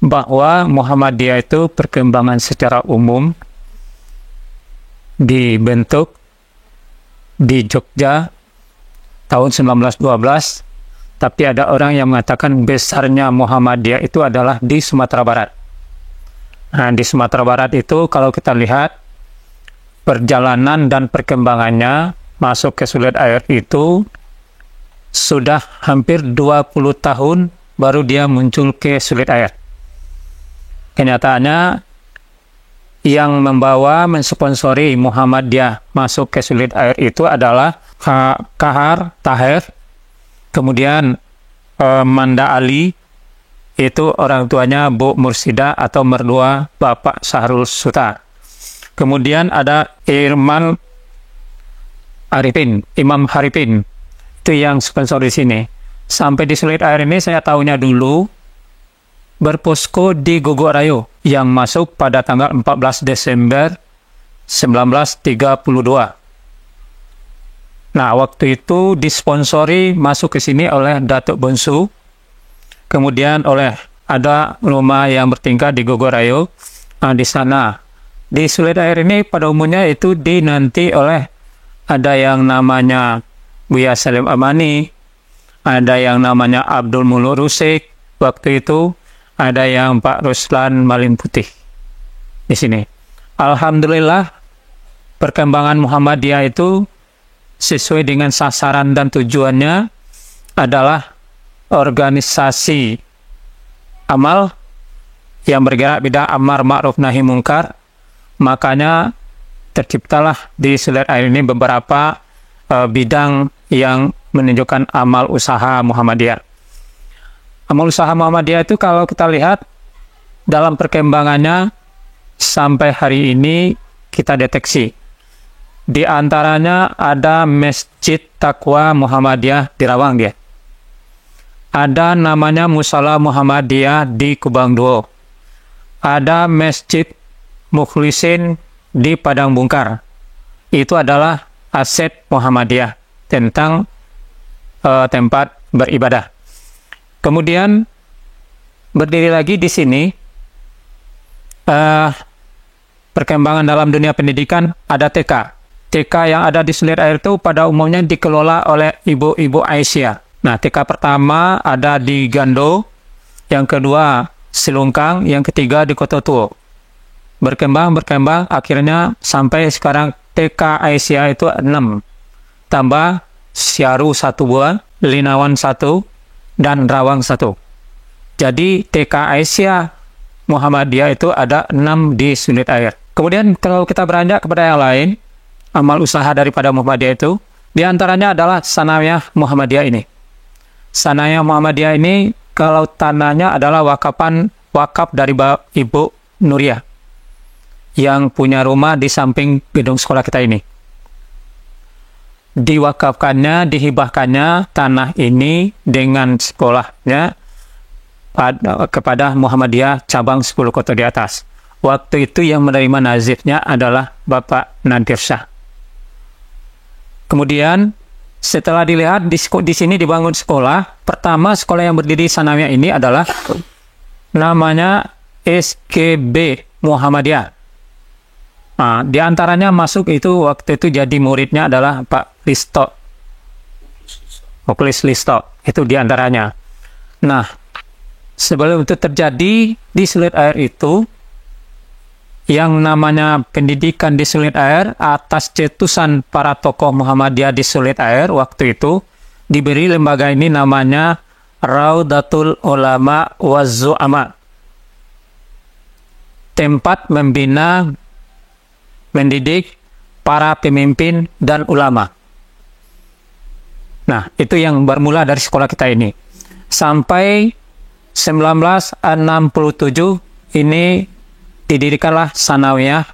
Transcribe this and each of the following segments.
bahwa Muhammadiyah itu perkembangan secara umum dibentuk di Jogja tahun 1912, tapi ada orang yang mengatakan besarnya Muhammadiyah itu adalah di Sumatera Barat. Nah, di Sumatera Barat itu kalau kita lihat perjalanan dan perkembangannya masuk ke Sulit Air itu sudah hampir 20 tahun baru dia muncul ke Sulit Air. Kenyataannya yang membawa mensponsori Muhammadiyah masuk ke Sulit Air itu adalah Kahar Taher, kemudian Manda Ali, itu orang tuanya Bu Mursida atau mertua Bapak Sahrul Suta. Kemudian ada Imam Haripin, itu yang sponsor di sini. Sampai di Sulit Air ini saya tahunya dulu berposko di Gogok Rayo yang masuk pada tanggal 14 Desember 1932. Nah, waktu itu disponsori masuk ke sini oleh Datuk Bonsu, kemudian ada rumah yang bertingkat di Gogok Rayo. Nah, di sana, di Sulit Air ini pada umumnya itu dinanti oleh ada yang namanya Buya Salim Amani, ada yang namanya Abdul Muluk Rusik, waktu itu ada yang Pak Ruslan Malin Putih di sini. Alhamdulillah, perkembangan Muhammadiyah itu sesuai dengan sasaran dan tujuannya adalah organisasi amal yang bergerak bidang amar ma'ruf nahi mungkar. Makanya terciptalah di Sulit Air ini beberapa bidang yang menunjukkan amal usaha Muhammadiyah. Amal usaha Muhammadiyah itu kalau kita lihat dalam perkembangannya sampai hari ini kita deteksi. Di antaranya ada Masjid Taqwa Muhammadiyah di Rawang dia. Ada namanya Musala Muhammadiyah di Kubang Duo. Ada Masjid Mukhlisin di Padang Bungkar. Itu adalah aset Muhammadiyah tentang tempat beribadah. Kemudian berdiri lagi di sini perkembangan dalam dunia pendidikan ada TK. TK yang ada di Sulit Air itu pada umumnya dikelola oleh ibu-ibu Aisyah. Nah, TK pertama ada di Gando, yang kedua Silungkang, yang ketiga di Kota Tuo. Berkembang, akhirnya sampai sekarang TK Aisyah itu 6. Tambah Syaru 1 buah, Linawan 1, dan Rawang 1. Jadi TK Aisyah Muhammadiyah itu ada 6 di Sulit Air. Kemudian kalau kita beranjak kepada yang lain, amal usaha daripada Muhammadiyah itu, diantaranya adalah Sanawiyah Muhammadiyah ini. Sanawiyah Muhammadiyah ini kalau tanahnya adalah wakaf dari Ibu Nuriyah yang punya rumah di samping gedung sekolah kita ini. Diwakafkannya, dihibahkannya tanah ini dengan sekolahnya kepada Muhammadiyah cabang 10 kota di atas. Waktu itu yang menerima nazirnya adalah Bapak Nadir Shah. Kemudian setelah dilihat di sini dibangun sekolah, pertama sekolah yang berdiri Sanawiyah ini adalah namanya SKB Muhammadiyah. Nah, di antaranya masuk itu waktu itu jadi muridnya adalah Pak Listo. Muklis Listo, itu di antaranya. Nah, sebelum itu terjadi di Sulit Air itu, yang namanya pendidikan di Sulit Air atas cetusan para tokoh Muhammadiyah di Sulit Air waktu itu diberi lembaga ini namanya Raudatul Ulama Wazzu'ama, tempat membina, mendidik para pemimpin dan ulama. Nah, itu yang bermula dari sekolah kita ini. Sampai 1967 ini didirikanlah Sanawiyah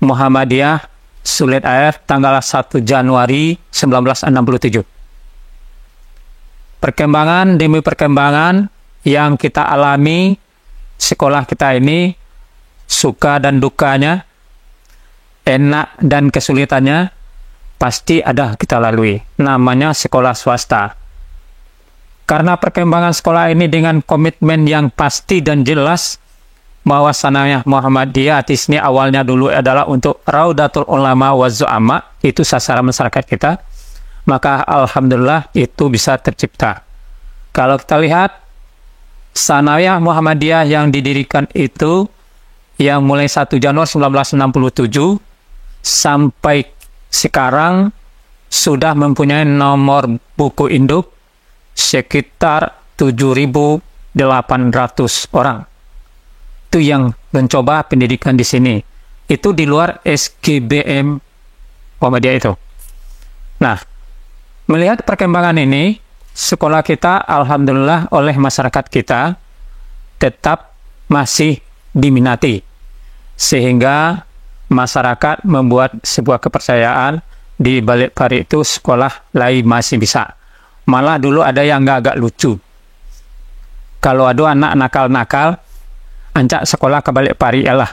Muhammadiyah Sulit Air tanggal 1 Januari 1967. Perkembangan demi perkembangan yang kita alami sekolah kita ini, suka dan dukanya, enak dan kesulitannya, pasti ada kita lalui. Namanya sekolah swasta. Karena perkembangan sekolah ini dengan komitmen yang pasti dan jelas bahwa Sanawiyah Muhammadiyah di sini awalnya dulu adalah untuk Raudatul Ulama wa Zu'ama, itu sasaran masyarakat kita, maka alhamdulillah itu bisa tercipta. Kalau kita lihat Sanawiyah Muhammadiyah yang didirikan itu yang mulai 1 Januari 1967 sampai sekarang sudah mempunyai nomor buku induk sekitar 7.800 orang. Itu yang mencoba pendidikan di sini. Itu di luar SGBM Muhammadiyah itu. Nah, melihat perkembangan ini, sekolah kita alhamdulillah oleh masyarakat kita tetap masih diminati. Sehingga masyarakat membuat sebuah kepercayaan di Balikparit itu sekolah lain masih bisa. Malah dulu ada yang agak lucu. Kalau ada anak nakal-nakal, ancak sekolah ke Balikparit lah.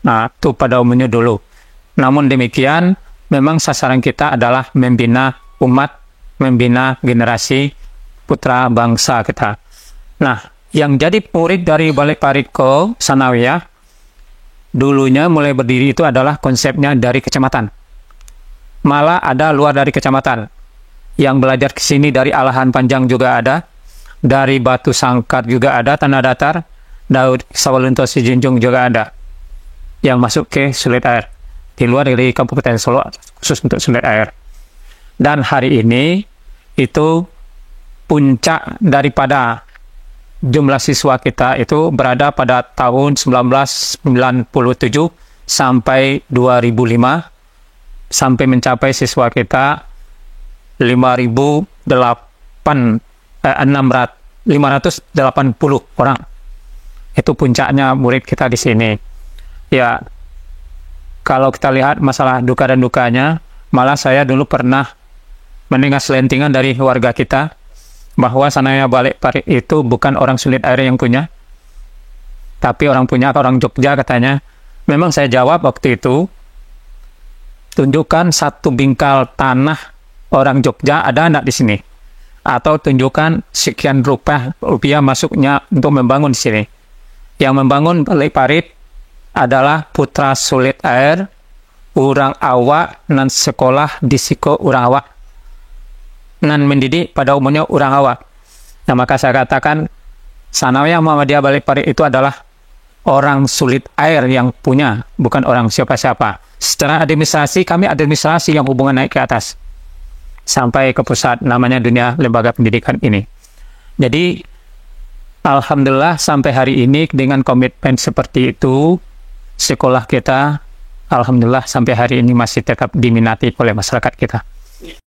Nah, itu pada umumnya dulu. Namun demikian, memang sasaran kita adalah membina umat, membina generasi putra bangsa kita. Nah, yang jadi murid dari Balikparit ke Sanawiyah, dulunya mulai berdiri itu adalah konsepnya dari kecamatan. Malah ada luar dari kecamatan. Yang belajar ke sini dari Alahan Panjang juga ada, dari Batu Sangkar juga ada, Tanah Datar, Daud Sawalunto Sijunjung juga ada, yang masuk ke Sulit Air, di luar dari Kabupaten Solo, khusus untuk Sulit Air. Dan hari ini, itu puncak daripada jumlah siswa kita itu berada pada tahun 1997 sampai 2005, sampai mencapai siswa kita 580 orang. Itu puncaknya murid kita di sini. Ya, kalau kita lihat masalah duka dan dukanya, malah saya dulu pernah mendengar selentingan dari warga kita, bahwa Sanawiyah Balikparit itu bukan orang Sulit Air yang punya, tapi orang Jogja katanya. Memang saya jawab waktu itu, tunjukkan satu bingkal tanah orang Jogja ada anak di sini, atau tunjukkan sekian rupiah masuknya untuk membangun di sini. Yang membangun Balikparit adalah putra Sulit Air, orang awak, dan sekolah di siko orang awak, dan mendidik pada umumnya orang awak. Nah, maka saya katakan Sanawiyah Muhammadiyah Balikparit itu adalah orang Sulit Air yang punya, bukan orang siapa-siapa. Secara administrasi, kami administrasi yang hubungan naik ke atas sampai ke pusat, namanya dunia lembaga pendidikan ini. Jadi alhamdulillah sampai hari ini dengan komitmen seperti itu, sekolah kita alhamdulillah sampai hari ini masih tetap diminati oleh masyarakat kita.